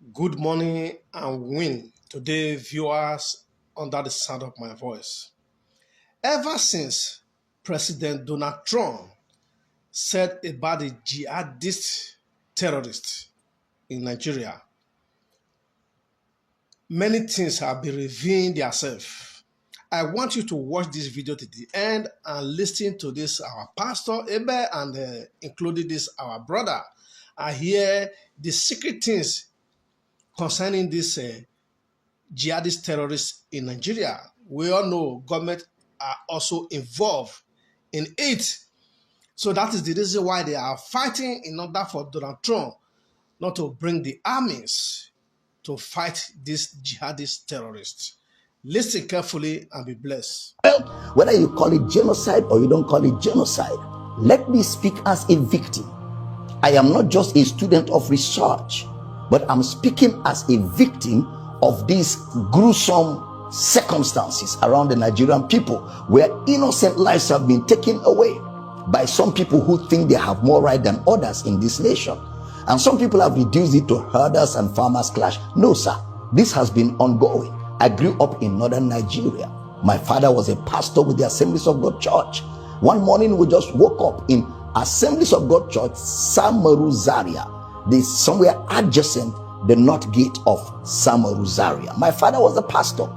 Good morning and win today, viewers under the sound of my voice. Ever since President Donald Trump said about the jihadist terrorists in Nigeria, many things have been revealing themselves. I want you to watch this video to the end and listen to this, our pastor Abel, and including this, our brother. I hear the secret things concerning this jihadist terrorists in Nigeria. We all know government are also involved in it. So that is the reason why they are fighting in order for Donald Trump not to bring the armies to fight these jihadist terrorists. Listen carefully and be blessed. Whether you call it genocide or you don't call it genocide, let me speak as a victim. I am not just a student of research, but I'm speaking as a victim of these gruesome circumstances around the Nigerian people, where innocent lives have been taken away by some people who think they have more right than others in this nation. And some people have reduced it to herders and farmers clash. No, sir, this has been ongoing. I grew up in northern Nigeria. My father was a pastor with the Assemblies of God Church. One morning we just woke up in Assemblies of God Church, Samaru Zaria, somewhere adjacent the north gate of Samaru Zaria. My father was a pastor.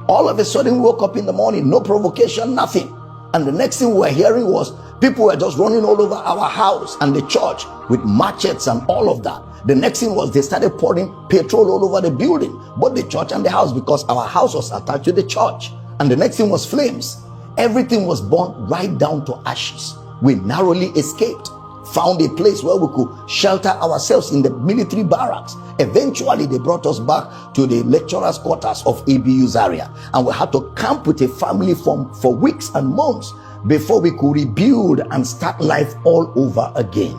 All of a sudden we woke up in the morning, no provocation, nothing. And the next thing we were hearing was people were just running all over our house and the church with machetes and all of that. The next thing was they started pouring petrol all over the building, both the church and the house, because our house was attached to the church. And the next thing was flames. Everything was burned right down to ashes. We narrowly escaped, found a place where we could shelter ourselves in the military barracks. Eventually, they brought us back to the lecturers' quarters of ABU Zaria, and we had to camp with a family for weeks and months before we could rebuild and start life all over again.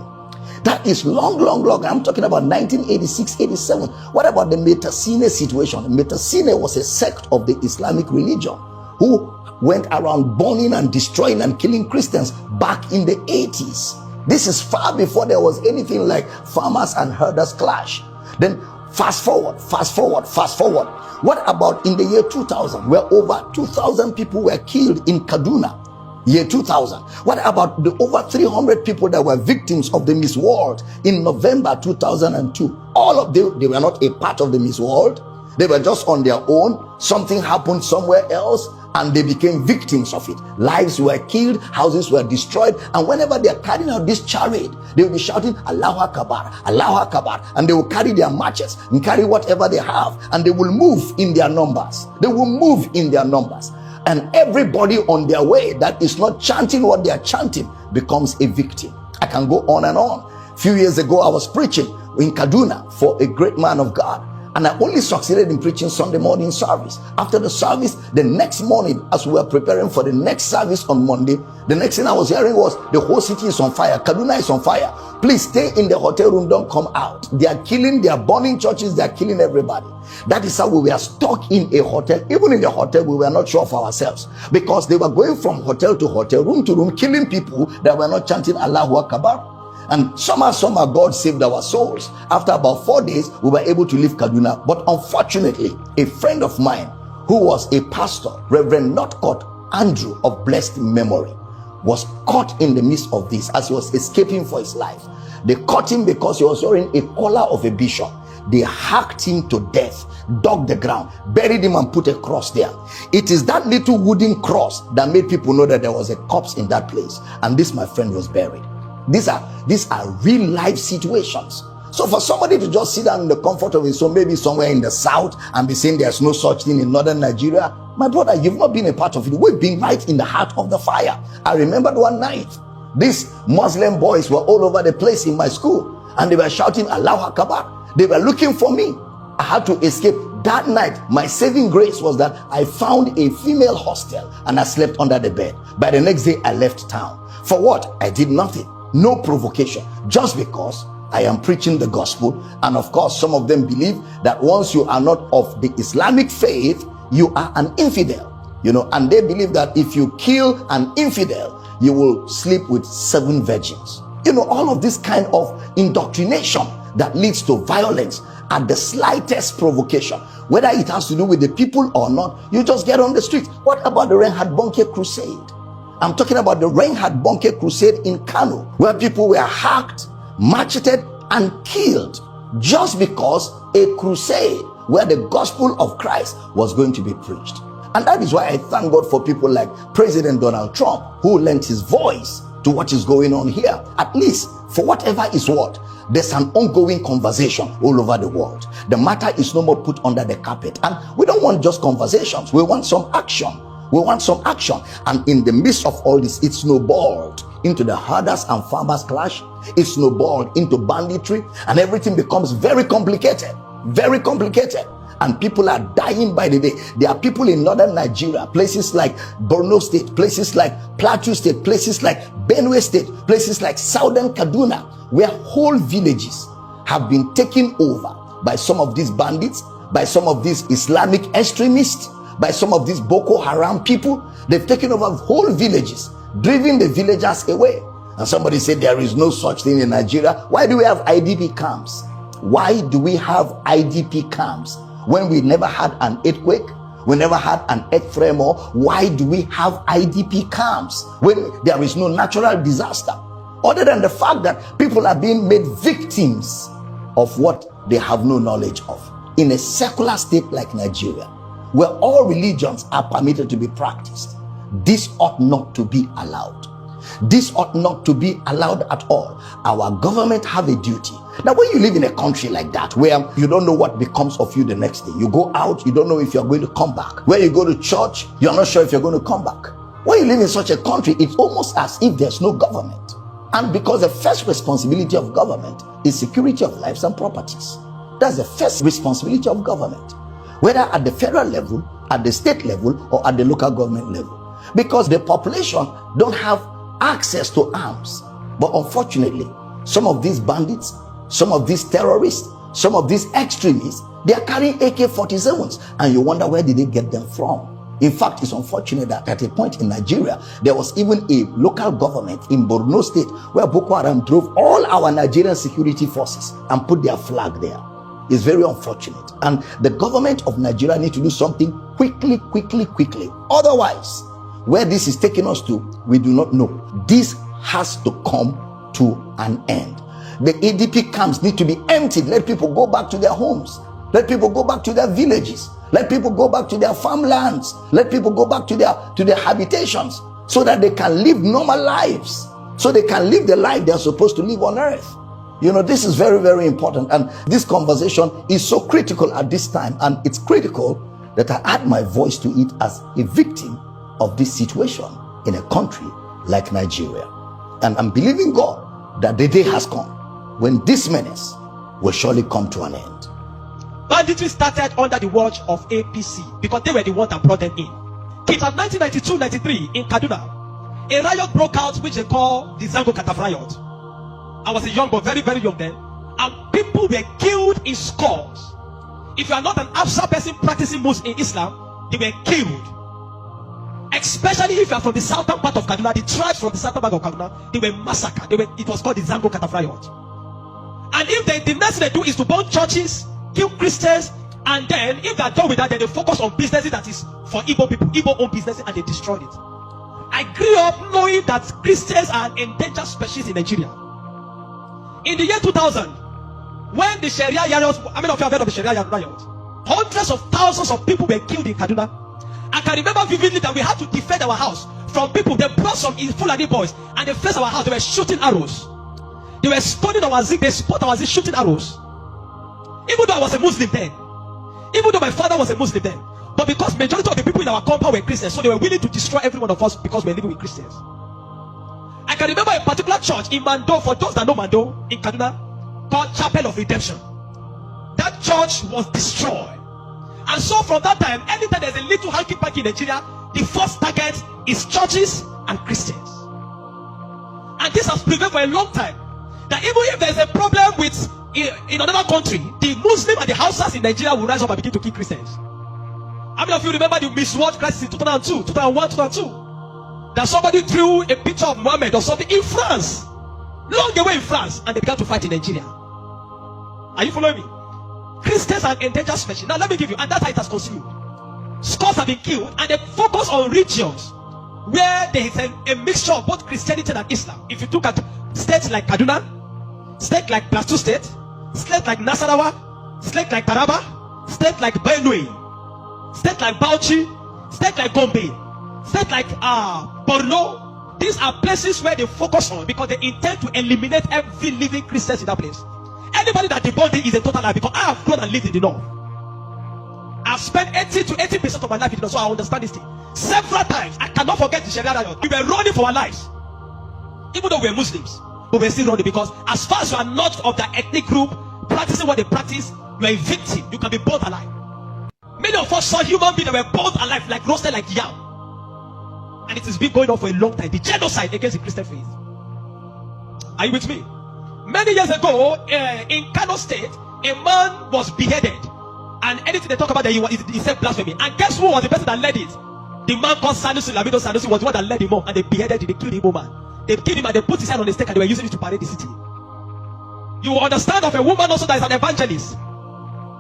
That is long. I'm talking about 1986, 87. What about the Metasine situation? Metasine was a sect of the Islamic religion who went around burning and destroying and killing Christians back in the 80s. This is far before there was anything like farmers and herders clash. Then fast forward. What about in the year 2000, where over 2,000 people were killed in Kaduna? Year 2000. What about the over 300 people that were victims of the Miss World in November 2002? All of them, they were not a part of the Miss World. They were just on their own. Something happened somewhere else and they became victims of it. Lives were killed, houses were destroyed, and whenever they are carrying out this charade, they will be shouting Allahu Akbar, Allahu Akbar, and they will carry their matches and carry whatever they have, and they will move in their numbers. And everybody on their way that is not chanting what they are chanting becomes a victim. I can go on and on. A few years ago, I was preaching in Kaduna for a great man of God, and I only succeeded in preaching Sunday morning service. After the service, the next morning, as we were preparing for the next service on Monday, the next thing I was hearing was the whole city is on fire. Kaduna is on fire. Please stay in the hotel room. Don't come out. They are killing, they are burning churches, they are killing everybody. That is how we were stuck in a hotel. Even in the hotel, we were not sure of ourselves, because they were going from hotel to hotel, room to room, killing people that were not chanting Allahu Akbar. And somehow God saved our souls. After about 4 days, we were able to leave Kaduna. But unfortunately, a friend of mine who was a pastor, Reverend Northcote Andrew of blessed memory, was caught in the midst of this as he was escaping for his life. They caught him because he was wearing a collar of a bishop. They hacked him to death, dug the ground, buried him and put a cross there. It is that little wooden cross that made people know that there was a corpse in that place. And this, my friend, was buried. These are real life situations. So for somebody to just sit down in the comfort of his home, maybe somewhere in the south, and be saying there's no such thing in northern Nigeria, my brother, you've not been a part of it. We've been right in the heart of the fire. I remembered one night, these Muslim boys were all over the place in my school, and they were shouting Allahu Akbar. They were looking for me. I had to escape. That night, my saving grace was that I found a female hostel and I slept under the bed. By the next day, I left town. For what? I did nothing. No provocation, just because I am preaching the gospel. And of course, some of them believe that once you are not of the Islamic faith, you are an infidel, and they believe that if you kill an infidel, you will sleep with 7 virgins. All of this kind of indoctrination that leads to violence at the slightest provocation, whether it has to do with the people or not, you just get on the street. What about the Reinhard Bonnke crusade? I'm talking about the Reinhard Bonnke crusade in Kano, where people were hacked, macheted, and killed just because a crusade where the gospel of Christ was going to be preached. And that is why I thank God for people like President Donald Trump, who lent his voice to what is going on here. At least, for whatever is what, there's an ongoing conversation all over the world. The matter is no more put under the carpet. And we don't want just conversations. We want some action. We want some action. And in the midst of all this, it snowballed into the herders and farmers clash. It snowballed into banditry, and everything becomes very complicated. Very complicated. And people are dying by the day. There are people in northern Nigeria, places like Borno State, places like Plateau State, places like Benue State, places like southern Kaduna, where whole villages have been taken over by some of these bandits, by some of these Islamic extremists, by some of these Boko Haram people. They've taken over whole villages, driven the villagers away. And somebody said there is no such thing in Nigeria. Why do we have IDP camps? Why do we have IDP camps when we never had an earthquake? We never had an earth tremor. Why do we have IDP camps when there is no natural disaster? Other than the fact that people are being made victims of what they have no knowledge of. In a secular state like Nigeria, where all religions are permitted to be practiced, this ought not to be allowed. This ought not to be allowed at all. Our government have a duty. Now, when you live in a country like that, where you don't know what becomes of you the next day, you go out, you don't know if you're going to come back. When you go to church, you're not sure if you're going to come back. When you live in such a country, it's almost as if there's no government. And because the first responsibility of government is security of lives and properties. That's the first responsibility of government, whether at the federal level, at the state level, or at the local government level. Because the population don't have access to arms. But unfortunately, some of these bandits, some of these terrorists, some of these extremists, they are carrying AK-47s, and you wonder, where did they get them from? In fact, it's unfortunate that at a point in Nigeria, there was even a local government in Borno State where Boko Haram drove all our Nigerian security forces and put their flag there. It's very unfortunate. And the government of Nigeria needs to do something quickly. Otherwise, where this is taking us to, we do not know. This has to come to an end. The ADP camps need to be emptied. Let people go back to their homes. Let people go back to their villages. Let people go back to their farmlands. Let people go back to their habitations, so that they can live normal lives, so they can live the life they're supposed to live on earth. You know, this is very, very important. And this conversation is so critical at this time. And it's critical that I add my voice to it as a victim of this situation in a country like Nigeria. And I'm believing God that the day has come when this menace will surely come to an end. Banditry started under the watch of APC because they were the ones that brought them in. It was 1992-93 in Kaduna. A riot broke out which they call the Zango Kataf riot. I was a young boy, very, very young then. And people were killed in scores. If you are not an Afsa person practicing Muslim in Islam, they were killed. Especially if you are from the southern part of Kaduna, the tribes from the southern part of Kaduna, they were massacred. It was called the Zango Kataf riot. And if the next thing they do is to burn churches, kill Christians, and then if they are done with that, then they focus on businesses that is for Igbo people, Igbo-owned businesses, and they destroyed it. I grew up knowing that Christians are an endangered species in Nigeria. In the year 2000, when the Sharia riots, how many of you have heard of the Sharia riot? Hundreds of thousands of people were killed in Kaduna. I can remember vividly that we had to defend our house from people. They brought some Fulani boys and they faced our house. They were shooting arrows. They were stoning our zinc. They spot our zinc, shooting arrows. Even though I was a Muslim then, even though my father was a Muslim then, but because majority of the people in our compound were Christians, so they were willing to destroy every one of us because we were living with Christians. I can remember a particular church in Mando, for those that know Mando, in Kaduna, called Chapel of Redemption. That church was destroyed. And so from that time, anytime there's a little hanky-panky in Nigeria, the first target is churches and Christians. And this has prevailed for a long time. That even if there's a problem with in another country, the Muslim and the Hausas in Nigeria will rise up and begin to kill Christians. How many of you remember the Miss World crisis in 2002, 2001, 2002? That somebody drew a picture of Muhammad or something in France, long away in France, and they began to fight in Nigeria. Are you following me? Christians are endangered species. Now let me give you, and that's how it has consumed. Scores have been killed, and they focus on regions where there is a mixture of both Christianity and Islam. If you look at states like Kaduna, states like Plateau State, states like Nasarawa, states like Taraba, states like Benue, states like Bauchi, states like Gombe, states like Borno. These are places where they focus on because they intend to eliminate every living Christian in that place. Anybody that debunks it is a total lie, because I have grown and lived in the north. I've spent 80 to 80% of my life in the north, so I understand this thing. Several times, I cannot forget the Sharia riot. We were running for our lives, even though we were Muslims, but we were still running, because as far as you are not of that ethnic group practicing what they practice, you are a victim. You can be burnt alive. Many of us saw human beings that were burnt alive, like roasted like yam, and it has been going on for a long time. The genocide against the Christian faith. Are you with me? Many years ago, in Kano State, a man was beheaded, and anything they talk about that he said blasphemy. And guess who was the person that led it? The man called Sanusi Lamido Sanusi was the one that led him on, and they beheaded him. They killed the man. They killed him and they put his head on the stake, and they were using it to parade the city. You will understand of a woman also that is an evangelist,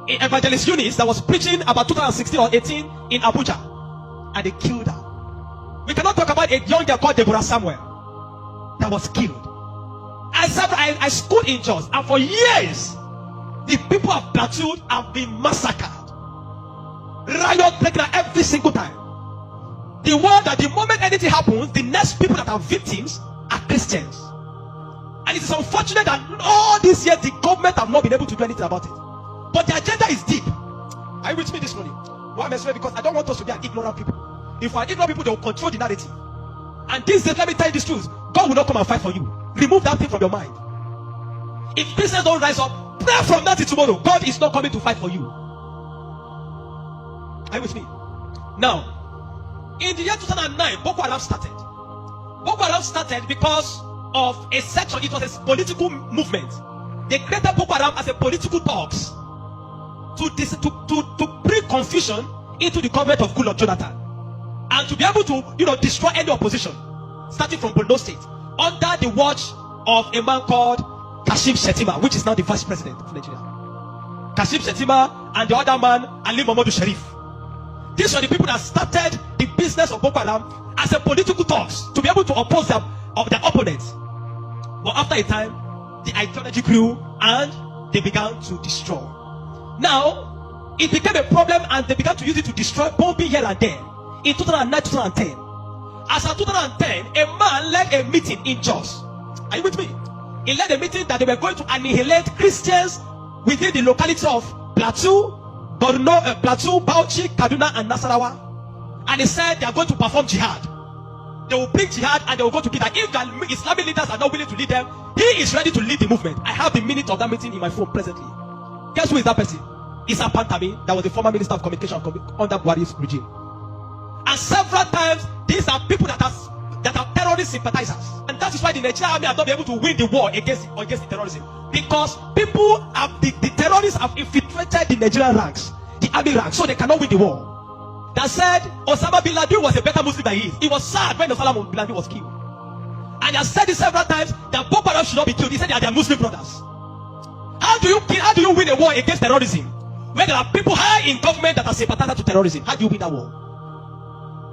Evangelist Eunice, that was preaching about 2016 or 18 in Abuja, and they killed her. We cannot talk about a young girl called Deborah Samuel that was killed. I schooled in Jos, and for years the people of Plateau have been massacred. Riot breaking out every single time. The one that the moment anything happens, the next people that are victims are Christians. And it is unfortunate that all these years the government have not been able to do anything about it. But the agenda is deep. Are you with me this morning? Why am I saying? Because I don't want us to be an ignorant people. If we are ignorant people, they will control the narrative. And these days, let me tell you this truth: God will not come and fight for you. Remove that thing from your mind. If Christians don't rise up, pray from that to tomorrow. God is not coming to fight for you. Are you with me? Now, in the year 2009, Boko Haram started. Boko Haram started because of a section. It was a political movement. They created Boko Haram as a political talks to bring confusion into the government of Goodluck Jonathan, and to be able to destroy any opposition, starting from Borno State, under the watch of a man called Kashim Shettima, which is now the vice president of Nigeria. Kashim Shettima and the other man, Ali Mohammed Sharif. These were the people that started the business of Boko Haram as a political talks to be able to oppose their opponents. But after a time, the ideology grew and they began to destroy. Now, it became a problem and they began to use it to destroy, bombing here and there. In 2009, 2010. As of 2010, a man led a meeting in Jos. Are you with me? He led a meeting that they were going to annihilate Christians within the locality of Plateau, Borno, Plateau, Bauchi, Kaduna, and Nasarawa. And he said they are going to perform jihad. They will bring jihad and they will go to kill them. If the Islamic leaders are not willing to lead them, he is ready to lead the movement. I have the minute of that meeting in my phone presently. Guess who is that person? Issa Pantami, that was the former minister of communication under Buhari's regime. And several times, these are people that are terrorist sympathizers. And that is why the Nigerian army have not been able to win the war against the terrorism. Because people have, the terrorists have infiltrated the Nigerian ranks, the army ranks, so they cannot win the war. That said, Osama bin Laden was a better Muslim than he is. He was sad when Osama bin Laden was killed. And he has said it several times that Boko Haram should not be killed. He said they are their Muslim brothers. How do you win a war against terrorism when there are people high in government that are sympathizers to terrorism? How do you win that war?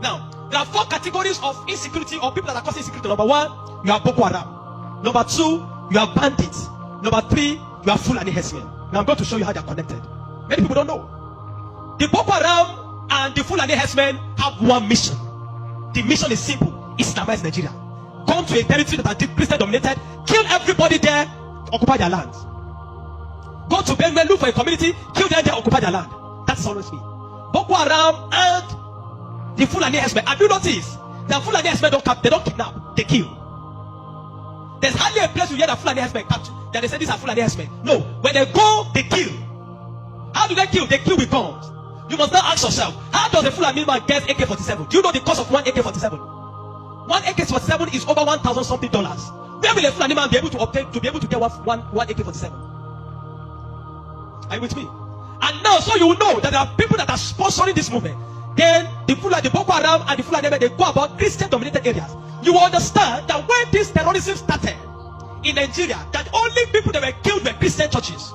Now, there are 4 categories of insecurity or people that are causing insecurity. Number 1, you have Boko Haram. Number 2, you have bandits. Number 3, you have Fulani herdsmen. Now I'm going to show you how they are connected. Many people don't know. The Boko Haram and the Fulani herdsmen have one mission. The mission is simple: Islamize Nigeria. Come to a territory that is Christian dominated, kill everybody there, occupy their land. Go to Benue, look for a community, kill them there, occupy their land. That's always me. Boko Haram and the Fulani herdsmen. Have you noticed that Fulani herdsmen they don't kidnap, they kill? There's hardly a place you hear that Fulani herdsmen capture that they say these are Fulani herdsmen. No, when they go, they kill. How do they kill? They kill with guns. You must now ask yourself, how does a Fulani man get AK-47? Do you know the cost of one AK-47? One AK-47 is over $1,000 something. Where will a Fulani man be able to obtain to be able to get one AK-47? Are you with me? And now, so you will know that there are people that are sponsoring this movement. Then the Boko Haram and the Fulani, they go about Christian-dominated areas. You will understand that when this terrorism started in Nigeria, that only people that were killed were Christian churches.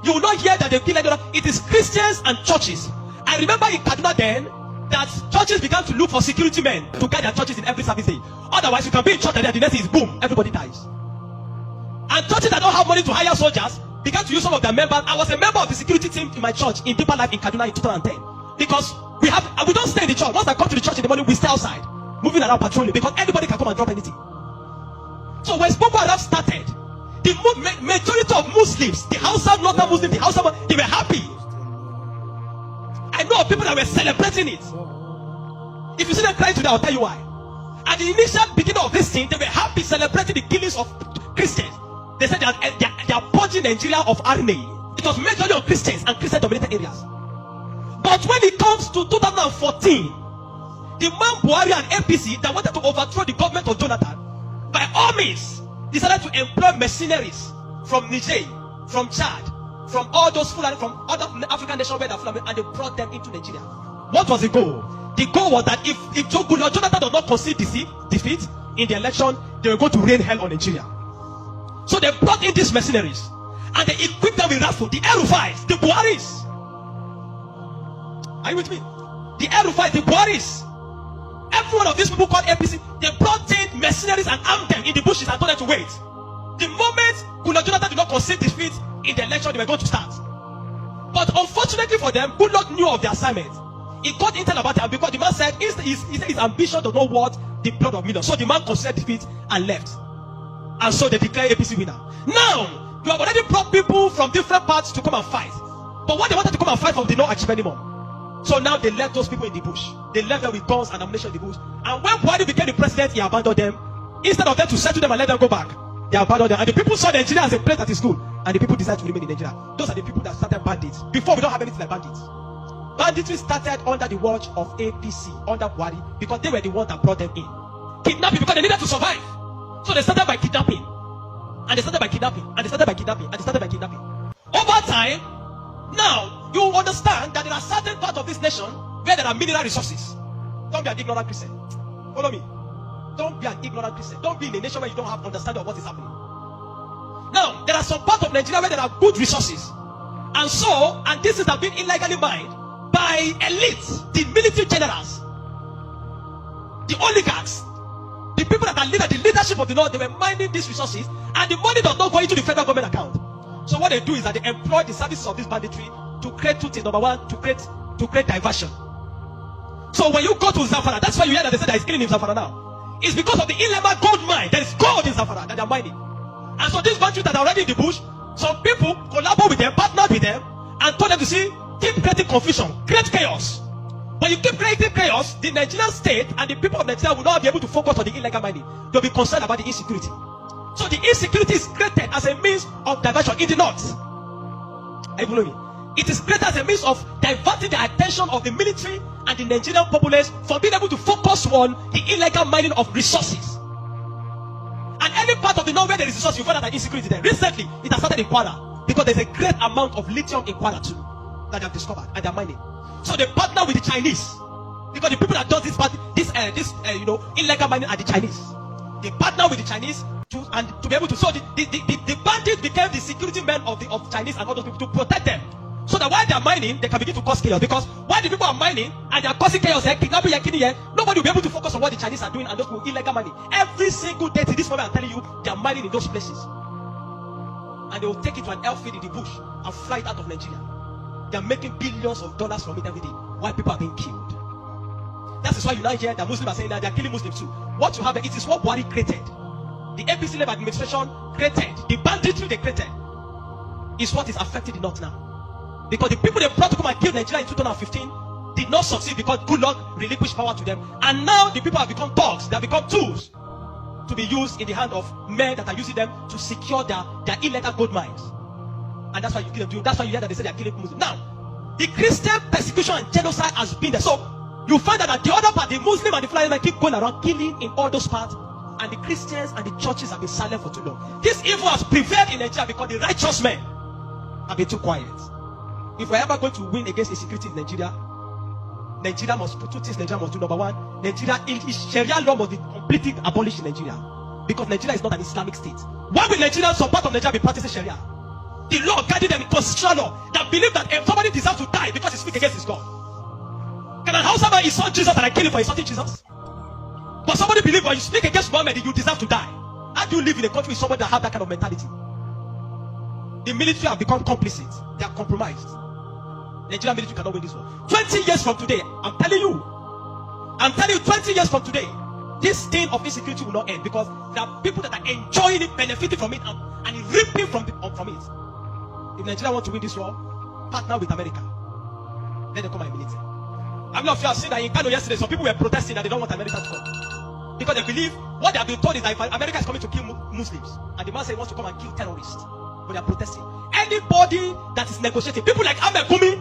You will not hear that they kill anyone. It is Christians and churches. I remember in Kaduna then that churches began to look for security men to guide their churches in every service day. Otherwise, you can be in church and then the next is boom, everybody dies. And churches that don't have money to hire soldiers began to use some of their members. I was a member of the security team in my church in Deeper Life in Kaduna in 2010. Because we don't stay in the church. Once I come to the church in the morning, we stay outside, moving around patrolling, because anybody can come and drop anything. So when Boko Haram started, the majority of Muslims, the Hausa northern Muslims, they were happy. I know of people that were celebrating it. If you see them crying today, I'll tell you why. At the initial beginning of this thing, they were happy celebrating the killings of Christians. They said they are purging Nigeria of RNA. It was majorly on Christians and Christian dominated areas. But when it comes to 2014, the man Buhari and APC that wanted to overthrow the government of Jonathan, by all means, decided to employ mercenaries from Niger, from Chad, from all those Fulani, from other African nations where they're Fulani, and they brought them into Nigeria. What was the goal? The goal was that if Jonathan does not concede defeat in the election, they were going to rain hell on Nigeria. So they brought in these mercenaries and they equipped them with rifles, the El-Rufais, the Buharis. Are you with me? The El-Rufais, the Buharis. Every one of these people called APC, they brought in mercenaries and armed them in the bushes and told them to wait. The moment Jonathan did not concede defeat in the election, they were going to start. But unfortunately for them, Goodluck knew of the assignment. He got intel about it because the man said his ambition does not worth the blood of millions. So the man conceded defeat and left. And so they declared APC winner. Now, you have already brought people from different parts to come and fight. But what they wanted to come and fight for did not achieve anymore. So now they left those people in the bush. They left them with guns and ammunition in the bush. And when Buhari became the president, he abandoned them. Instead of them to settle them and let them go back, they abandoned them. And the people saw Nigeria as a place that is good. And the people decided to remain in Nigeria. Those are the people that started bandits. Before, we don't have anything like bandits. Banditry started under the watch of APC, under Buhari, because they were the ones that brought them in. Kidnapping, because they needed to survive. So they started by kidnapping. And they started by kidnapping. And they started by kidnapping. And they started by kidnapping. Over time, now, you understand that there are certain parts of this nation where there are mineral resources. Don't be an ignorant Christian. Follow me. Don't be an ignorant Christian. Don't be in a nation where you don't have understanding of what is happening. Now, there are some parts of Nigeria where there are good resources. And so, and this is have been illegally mined by elites, the military generals, the oligarchs, the people that are the leadership of the North. They were mining these resources, and the money does not go into the federal government account. So what they do is that they employ the services of this banditry to create two things. Number one, to create diversion. So when you go to Zamfara, that's why you hear that they say there is killing in Zamfara now. It's because of the illegal gold mine. There is gold in Zamfara that they are mining. And so these bandits that are already in the bush, some people collaborate with them, partnered with them, and told them to keep creating confusion, create chaos. When you keep creating chaos, the Nigerian state and the people of Nigeria will not be able to focus on the illegal mining. They'll be concerned about the insecurity. So the insecurity is created as a means of diversion in the north. Are you following me? It is created as a means of diverting the attention of the military and the Nigerian populace from being able to focus on the illegal mining of resources. And any part of the north where there is resource, you find out that insecurity there. Recently, it has started in Kwara because there's a great amount of lithium in Kwara too that they have discovered and they're mining. So they partner with the Chinese because the people that do this illegal mining are the Chinese. They partner with the Chinese to be able to. So the bandits became the security men of Chinese and other people to protect them. So that while they are mining, they can begin to cause chaos. Because while the people are mining and they are causing chaos, kidnapping, nobody will be able to focus on what the Chinese are doing and those illegal mining. Every single day to this moment, I'm telling you, they are mining in those places. And they will take it to an airfield in the bush and fly it out of Nigeria. They are making billions of dollars from it every day while people are being killed. That is why you now hear that Muslims are saying that they are killing Muslims too. What you have, it is what Buhari created. The APC-led administration created, the banditry they created is what is affecting the north now. Because the people they brought to come and kill Nigeria in 2015 did not succeed because Goodluck relinquished power to them. And now the people have become thugs. They have become tools to be used in the hand of men that are using them to secure their illegal gold mines. And that's why you kill them. That's why you hear that they say they are killing Muslims. Now, the Christian persecution and genocide has been there. So you find that the other part, the Muslim and the Fulani men keep going around killing in all those parts. And the Christians and the churches have been silent for too long. This evil has prevailed in Nigeria because the righteous men have been too quiet. If we're ever going to win against insecurity in Nigeria, Nigeria must put two things Nigeria must do. Number one, Sharia law must be completely abolished in Nigeria. Because Nigeria is not an Islamic state. Why will Nigeria, some part of Nigeria, be practicing Sharia? The law guided them, constitutional law, that believed that if somebody deserves to die because he speaks against his God. Can an Hausa man insult Jesus and I kill him for insulting Jesus? But somebody believes when you speak against Muhammad, you deserve to die. How do you live in a country with somebody that have that kind of mentality? The military have become complicit. They are compromised. Nigerian military cannot win this war. 20 years from today, I'm telling you, 20 years from today, this stain of insecurity will not end, because there are people that are enjoying it, benefiting from it, and reaping from it. If Nigeria want to win this war, partner with America. Let them come and military. I'm not sure I've seen that in Kano yesterday. Some people were protesting that they don't want America to come, because they believe what they have been told is that if America is coming to kill Muslims, and the man says he wants to come and kill terrorists, but they are protesting. Anybody that is negotiating, people like Ahmed Gumi,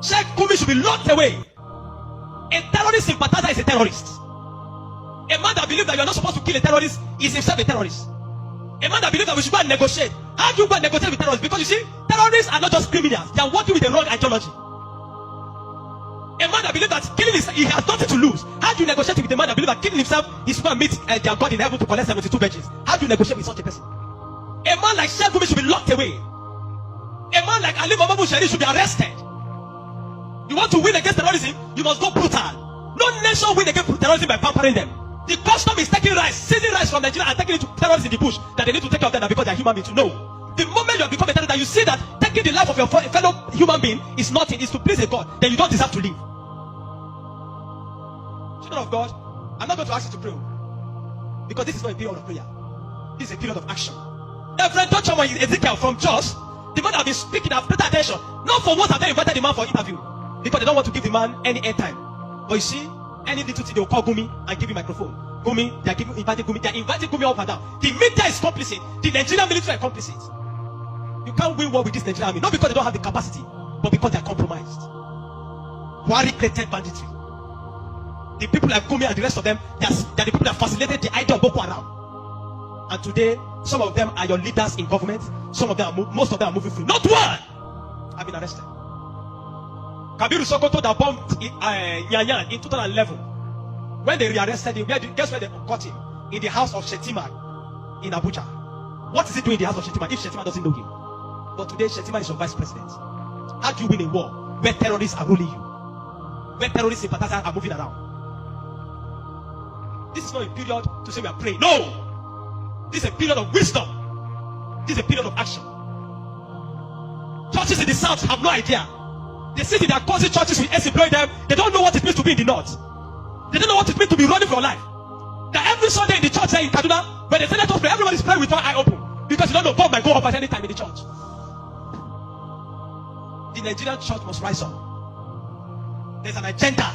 Sheikh Gumi should be locked away. A terrorist sympathizer is a terrorist. A man that believes that you are not supposed to kill a terrorist is himself a terrorist. A man that believes that we should go and negotiate. How do you go and negotiate with terrorists? Because you see, terrorists are not just criminals. They are working with the wrong ideology. A man that believes that killing he has nothing to lose. How do you negotiate with a man that believes that killing himself is going to meet their God in heaven to collect 72 virgins? How do you negotiate with such a person? A man like Sheikh Gumi should be locked away. A man like Ali Muhammad Buhari should be arrested. You want to win against terrorism, you must go brutal. No nation win against terrorism by pampering them. The custom is taking rice, seizing rice from Nigeria and taking it to terrorists in the bush, that they need to take care of them because they are human beings. No. The moment you have become a terrorist, that you see that taking the life of your fellow human being is nothing, is to please a God, then you don't deserve to live. Children of God, I'm not going to ask you to pray, because this is not a period of prayer. This is a period of action. Reverend Dr. Ezekiel from Jos, the man that has been speaking, I've paid attention. Not for what have they invited the man for interview, because they don't want to give the man any airtime. But you see, any little thing they will call Gumi and give him microphone. Gumi, they are inviting Gumi up and down. The media is complicit. The Nigerian military are complicit. You can't win war with this Nigerian army, not because they don't have the capacity, but because they are compromised. Buhari created banditry. The people like Gumi and the rest of them, they are the people that facilitated the idea of Boko Haram. And today, some of them are your leaders in government. Some of them, most of them are moving free. Not one have been arrested. Kabiru Sokoto that bombed Nyanyan in 2011. When they rearrested him, guess where they caught him? In the house of Shetima in Abuja. What is he doing in the house of Shetima if Shetima doesn't know him? But today, Shetima is your vice president. How do you win a war where terrorists are ruling you? Where terrorist sympathizers are moving around? This is not a period to say we are praying. No! This is a period of wisdom. This is a period of action. Churches in the south have no idea. They sit in their cousin churches with employ them. They don't know what it means to be in the north. They don't know what it means to be running for your life. That every Sunday in the church there in Kaduna, when they say let us pray, everybody is praying with one eye open. Because you don't know God might go up at any time in the church. The Nigerian church must rise up. There's an agenda.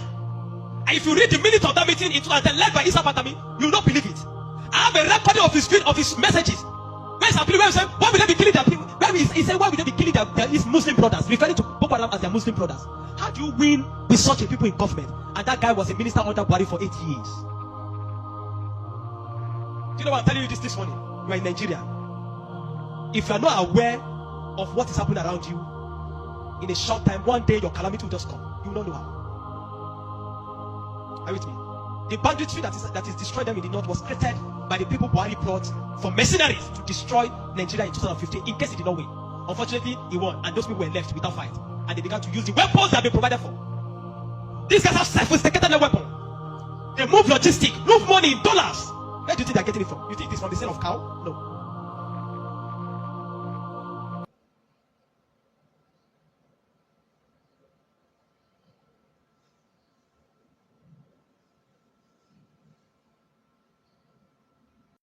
And if you read the minutes of that meeting in 2010 led by Isa Patami, you will not believe it. I have a recording of his messages. Where is where he said, why will they be killing their people? He said, why will they be killing his Muslim brothers? Referring to Boko Haram as their Muslim brothers. How do you win with such a people in government? And that guy was a minister under Buhari for 8 years. Do you know what I'm telling you this morning? You are in Nigeria. If you are not aware of what is happening around you, in a short time, one day your calamity will just come. You will not know how. Are you with me? The banditry that is destroying them in the north was created by the people Buhari brought for mercenaries to destroy Nigeria in 2015 in case he did not win. Unfortunately, he won, and those people were left without fight. And they began to use the weapons that have been provided for. These guys have sophisticated their weapon. They move logistics, move money in dollars. Where do you think they're getting it from? You think it is from the sale of cow? No.